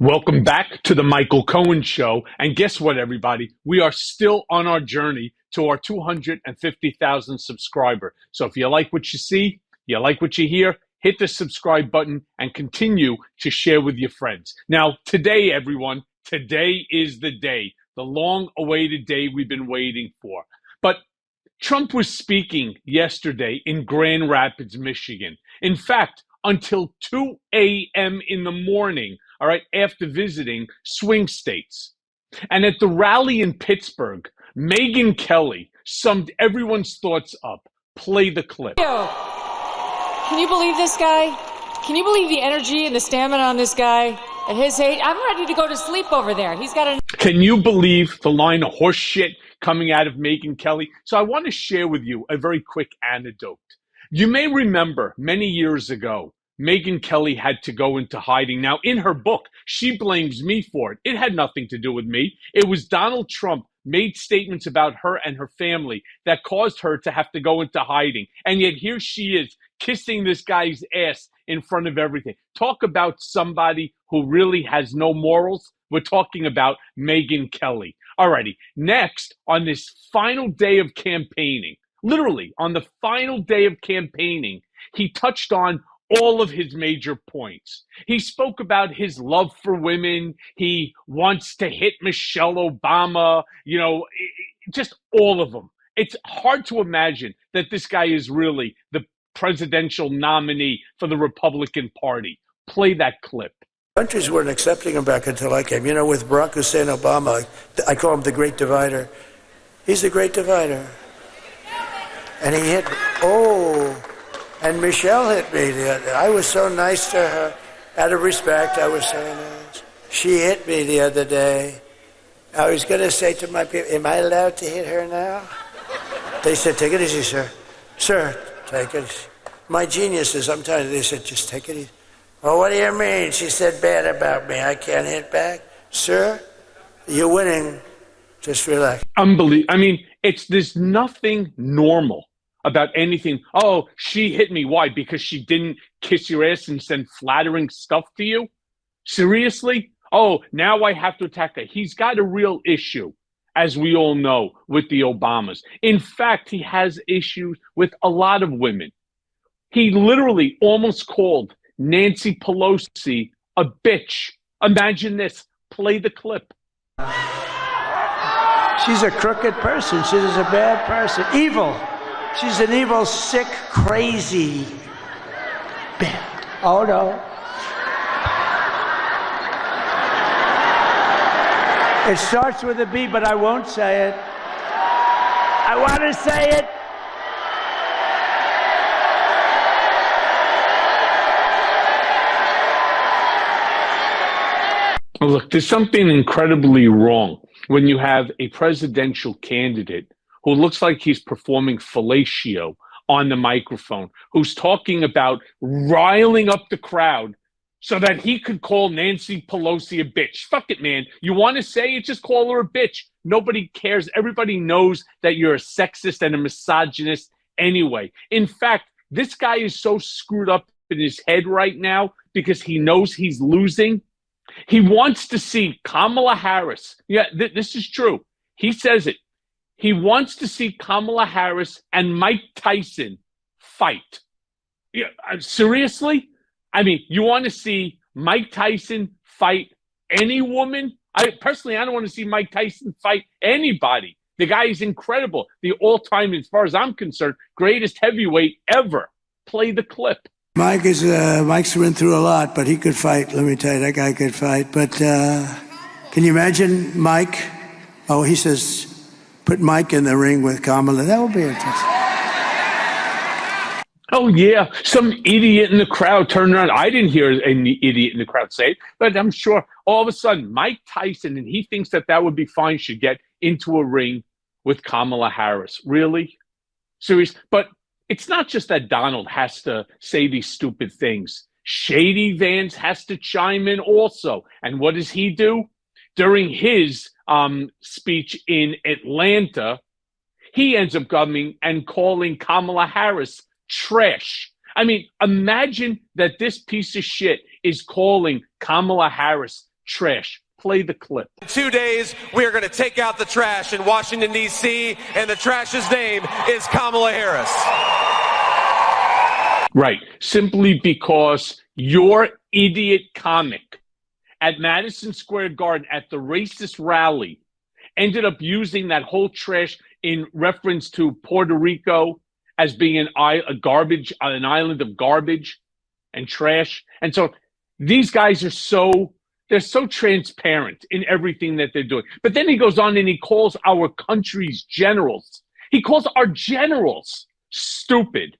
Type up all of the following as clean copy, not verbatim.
Welcome back to the Michael Cohen Show. And guess what, everybody? We are still on our journey to our 250,000 subscriber. So if you like what you see, you like what you hear, hit the subscribe button and continue to share with your friends. Now, today, everyone, today is the day, the long-awaited day we've been waiting for. But Trump was speaking yesterday in Grand Rapids, Michigan. In fact, until 2 a.m. in the morning, all right, after visiting swing states. And at the rally in Pittsburgh, Megyn Kelly summed everyone's thoughts up. Play the clip. Can you believe this guy? Can you believe the energy and the stamina on this guy? At his age, I'm ready to go to sleep over there. He's got a... Can you believe the line of horse shit coming out of Megyn Kelly? So I want to share with you a very quick anecdote. You may remember many years ago, Megyn Kelly had to go into hiding. Now, in her book, she blames me for it. It had nothing to do with me. It was Donald Trump made statements about her and her family that caused her to have to go into hiding. And yet here she is kissing this guy's ass in front of everything. Talk about somebody who really has no morals. We're talking about Megyn Kelly. Alrighty, next, on this final day of campaigning, literally on the final day of campaigning, he touched on all of his major points. He spoke about his love for women. He wants to hit Michelle Obama, just all of them. It's hard to imagine that this guy is really the presidential nominee for the Republican Party. Play that clip. Countries weren't accepting him back until I came. With Barack Hussein Obama, I call him the Great Divider. He's the Great Divider. And he hit, and Michelle hit me. I was so nice to her. Out of respect, I was so nice. She hit me the other day. I was going to say to my people, am I allowed to hit her now? They said, take it easy, sir. Sir, take it easy. My geniuses, sometimes they said, just take it easy. Well, what do you mean? She said bad about me. I can't hit back. Sir, you're winning. Just relax. Unbelievable. There's nothing normal about anything. Oh, she hit me. Why? Because she didn't kiss your ass and send flattering stuff to you? Seriously? Oh, now I have to attack her. He's got a real issue, as we all know, with the Obamas. In fact, he has issues with a lot of women. He literally almost called Nancy Pelosi a bitch. Imagine this. Play the clip. She's a crooked person. She's a bad person. Evil. She's an evil, sick, crazy, bad. Oh, no. It starts with a B, but I won't say it. I want to say it. Well, look, there's something incredibly wrong when you have a presidential candidate who looks like he's performing fellatio on the microphone, who's talking about riling up the crowd so that he could call Nancy Pelosi a bitch. Fuck it, man. You want to say it, just call her a bitch. Nobody cares. Everybody knows that you're a sexist and a misogynist anyway. In fact, this guy is so screwed up in his head right now because he knows he's losing. He wants to see Kamala Harris. Yeah, this is true. He says it. He wants to see Kamala Harris and Mike Tyson fight. Yeah, seriously? You want to see Mike Tyson fight any woman? I don't want to see Mike Tyson fight anybody. The guy is incredible. The all-time, as far as I'm concerned, greatest heavyweight ever. Play the clip. Mike's been through a lot, but he could fight. Let me tell you, that guy could fight. But can you imagine Mike? Oh, he says, put Mike in the ring with Kamala. That would be interesting. Oh, yeah. Some idiot in the crowd turned around. I didn't hear any idiot in the crowd say it, but I'm sure all of a sudden Mike Tyson, and he thinks that would be fine, should get into a ring with Kamala Harris. Really? Serious? But it's not just that Donald has to say these stupid things. Shady Vance has to chime in also. And what does he do? During his speech in Atlanta, he ends up coming and calling Kamala Harris trash. Imagine that this piece of shit is calling Kamala Harris trash. Play the clip. In 2 days, we are going to take out the trash in Washington, D.C., and the trash's name is Kamala Harris. Right. Simply because your idiot comic at Madison Square Garden at the racist rally ended up using that whole trash in reference to Puerto Rico as being an island of garbage and trash. And so these guys they're so transparent in everything that they're doing. But then he goes on and he calls our country's generals. He calls our generals stupid.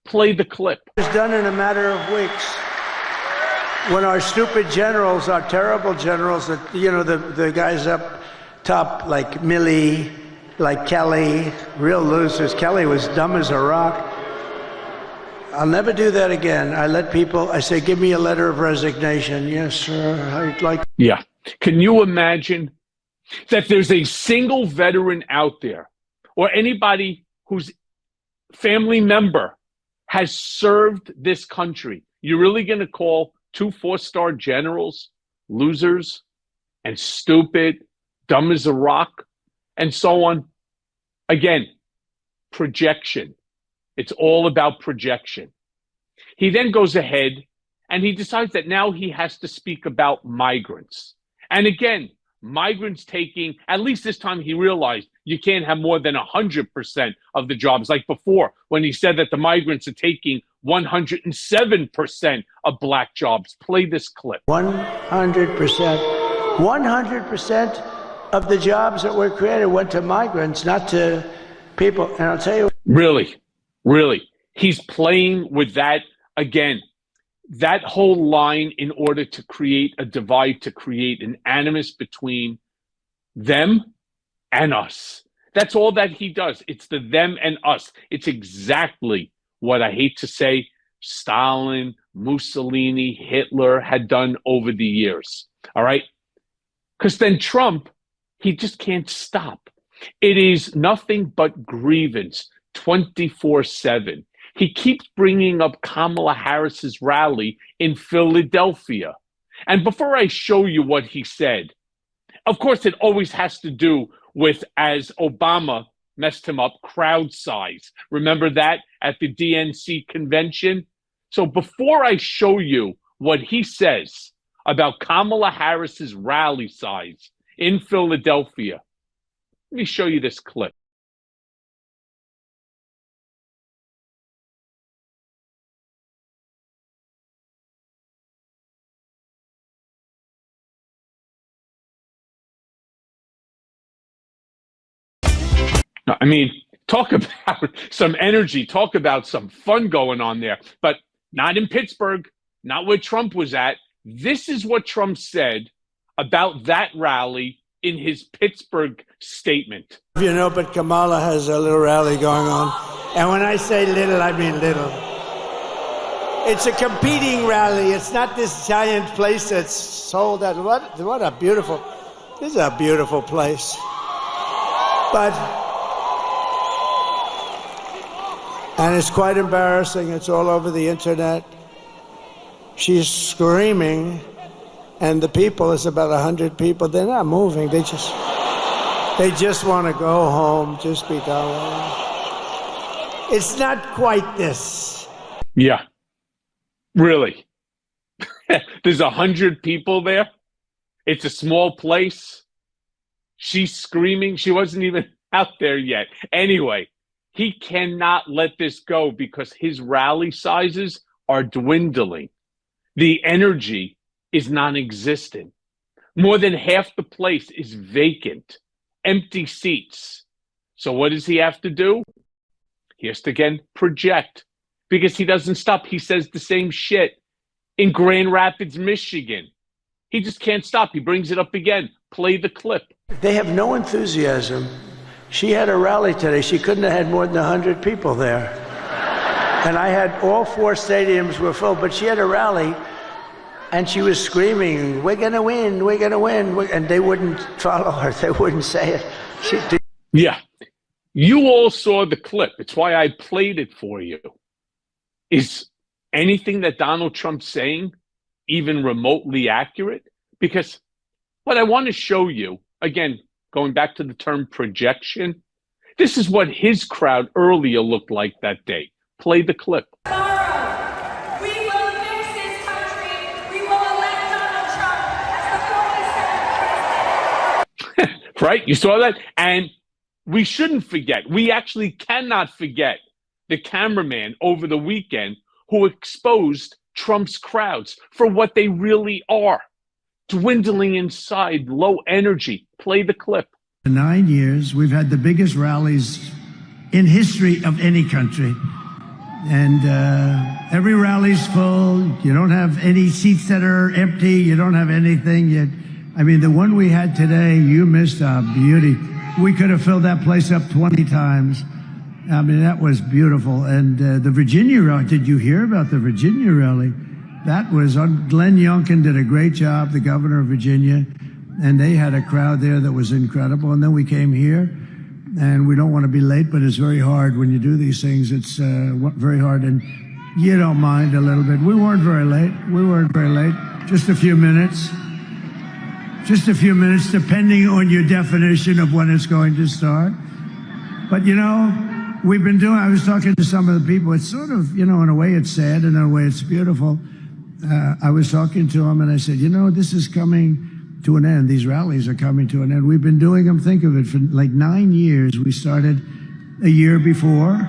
Play the clip. It's done in a matter of weeks. When our stupid generals, our terrible generals, the guys up top like Milley, like Kelly, real losers. Kelly was dumb as a rock. I'll never do that again. I say, give me a letter of resignation. Yes, sir, I'd like. Yeah. Can you imagine that there's a single veteran out there or anybody whose family member has served this country? You're really going to call 2 4-star generals losers and stupid, dumb as a rock, and so on? Again, projection. It's all about projection. He then goes ahead and he decides that now he has to speak about migrants. And again, migrants taking, at least this time he realized you can't have more than 100% of the jobs, like before when he said that the migrants are taking 107% of black jobs. Play this clip. 100%. 100% of the jobs that were created went to migrants, not to people. And I'll tell you. Really? He's playing with that again. That whole line in order to create a divide, to create an animus between them and us. That's all that he does. It's the them and us. It's exactly what, I hate to say, Stalin, Mussolini, Hitler had done over the years. All right? Because then Trump, he just can't stop. It is nothing but grievance 24/7. He keeps bringing up Kamala Harris's rally in Philadelphia. And before I show you what he said, of course, it always has to do with, as Obama messed him up, crowd size. Remember that at the DNC convention? So before I show you what he says about Kamala Harris's rally size in Philadelphia, let me show you this clip. I mean, talk about some energy, talk about some fun going on there, but not in Pittsburgh, not where Trump was at. This is what Trump said about that rally in his Pittsburgh statement. You know, but Kamala has a little rally going on. And when I say little, I mean little. It's a competing rally. It's not this giant place that's sold out. What a beautiful, this is a beautiful place. And it's quite embarrassing. It's all over the internet. She's screaming, and the people, it's about 100 people. They're not moving. They just want to go home, just be done. It's not quite this. Yeah, really. There's 100 people there. It's a small place. She's screaming. She wasn't even out there yet. Anyway, he cannot let this go because his rally sizes are dwindling. The energy is non-existent. More than half the place is vacant, empty seats. So what does he have to do? He has to, again, project, because he doesn't stop. He says the same shit in Grand Rapids, Michigan. He just can't stop. He brings it up again. Play the clip. They have no enthusiasm. She had a rally today. She couldn't have had more than 100 people there. And I had all 4 stadiums were full, but she had a rally and she was screaming, "We're going to win, we're going to win." And they wouldn't follow her. They wouldn't say it. Yeah. You all saw the clip. It's why I played it for you. Is anything that Donald Trump's saying even remotely accurate? Because what I want to show you, again, going back to the term projection, this is what his crowd earlier looked like that day. Play the clip. Tomorrow, we will fix this country. We will elect Donald Trump as the 47th president. Right? You saw that? And we shouldn't forget. We actually cannot forget the cameraman over the weekend who exposed Trump's crowds for what they really are. Dwindling inside, low energy. Play the clip. In 9 years, we've had the biggest rallies in history of any country. And every rally's full. You don't have any seats that are empty. You don't have anything yet. I mean, the one we had today, you missed a beauty. We could have filled that place up 20 times. I mean, that was beautiful. And the Virginia rally, did you hear about the Virginia rally? That was on. Glenn Youngkin did a great job, the governor of Virginia, and they had a crowd there that was incredible. And then we came here, and we don't want to be late, but it's very hard when you do these things. It's very hard, and you don't mind a little bit. We weren't very late. Just a few minutes. Just a few minutes, depending on your definition of when it's going to start. But, you know, we've been doing, I was talking to some of the people. It's sort of, you know, in a way it's sad, and in a way it's beautiful. I was talking to them, and I said, you know, this is coming to an end. These rallies are coming to an end. We've been doing them, think of it, for like 9 years. We started a year before,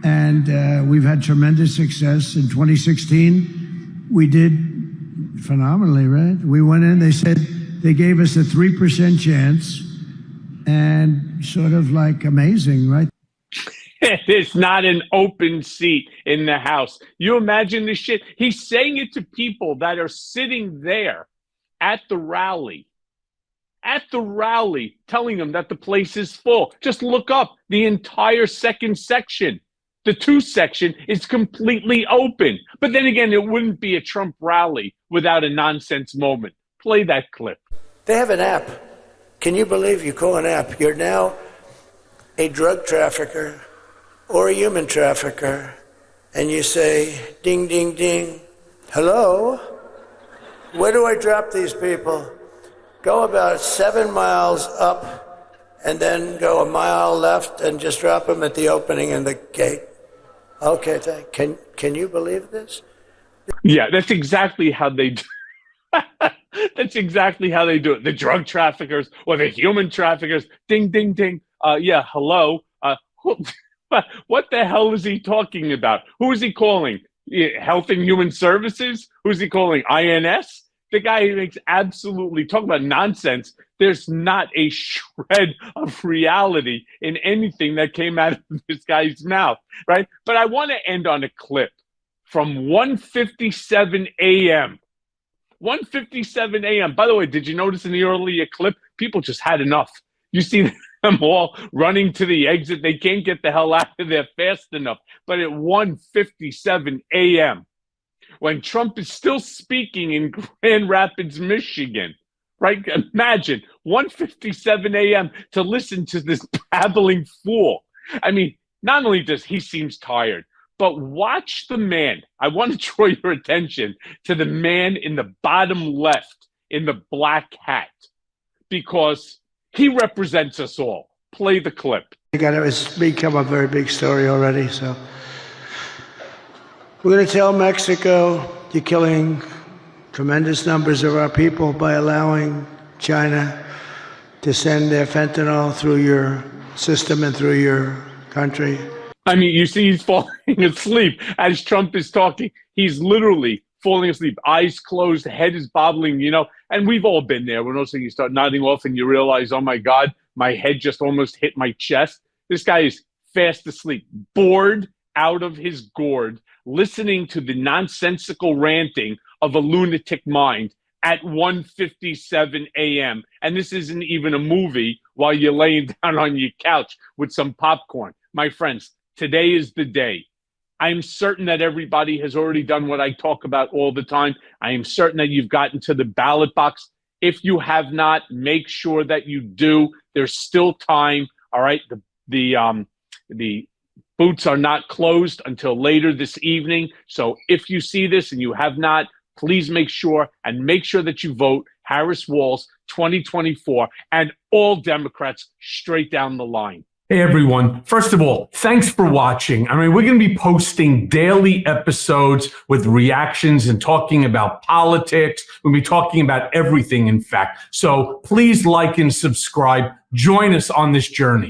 and we've had tremendous success. In 2016, we did phenomenally, right? We went in, they said, they gave us a 3% chance, and sort of like amazing, right? It's not an open seat in the House. You imagine this shit? He's saying it to people that are sitting there at the rally, telling them that the place is full. Just look up the entire second section. The 2 section is completely open. But then again, it wouldn't be a Trump rally without a nonsense moment. Play that clip. They have an app. Can you believe you call an app? You're now a drug trafficker or a human trafficker, and you say, ding, ding, ding, hello? Where do I drop these people? Go about 7 miles up and then go a mile left and just drop them at the opening in the gate. Okay, can you believe this? Yeah, that's exactly how they do. That's exactly how they do it. The drug traffickers or the human traffickers. Ding, ding, ding. Yeah, hello. What the hell is he talking about? Who is he calling? Health and Human Services? Who's he calling? INS? The guy who makes absolutely, talk about nonsense. There's not a shred of reality in anything that came out of this guy's mouth, right? But I want to end on a clip from 1:57 a.m. 1:57 a.m. By the way, did you notice in the earlier clip, people just had enough. You see them all running to the exit. They can't get the hell out of there fast enough. But at 1:57 a.m., when Trump is still speaking in Grand Rapids, Michigan, right? Imagine 1:57 a.m. to listen to this babbling fool. I mean, not only does he seems tired, but watch the man. I want to draw your attention to the man in the bottom left in the black hat, because he represents us all. Play the clip. It's become a very big story already, so. We're going to tell Mexico you're killing tremendous numbers of our people by allowing China to send their fentanyl through your system and through your country. I mean, you see he's falling asleep as Trump is talking. He's literally falling asleep, eyes closed, head is bobbling, you know, and we've all been there. When also you start nodding off and you realize, oh my God, my head just almost hit my chest. This guy is fast asleep, bored out of his gourd, listening to the nonsensical ranting of a lunatic mind at 1:57 a.m. And this isn't even a movie while you're laying down on your couch with some popcorn. My friends, today is the day. I'm certain that everybody has already done what I talk about all the time. I am certain that you've gotten to the ballot box. If you have not, make sure that you do. There's still time. All right. The booths are not closed until later this evening. So if you see this and you have not, please make sure that you vote Harris Walz 2024, and all Democrats straight down the line. Hey, everyone. First of all, thanks for watching. I mean, we're going to be posting daily episodes with reactions and talking about politics. We'll be talking about everything, in fact. So please like and subscribe. Join us on this journey.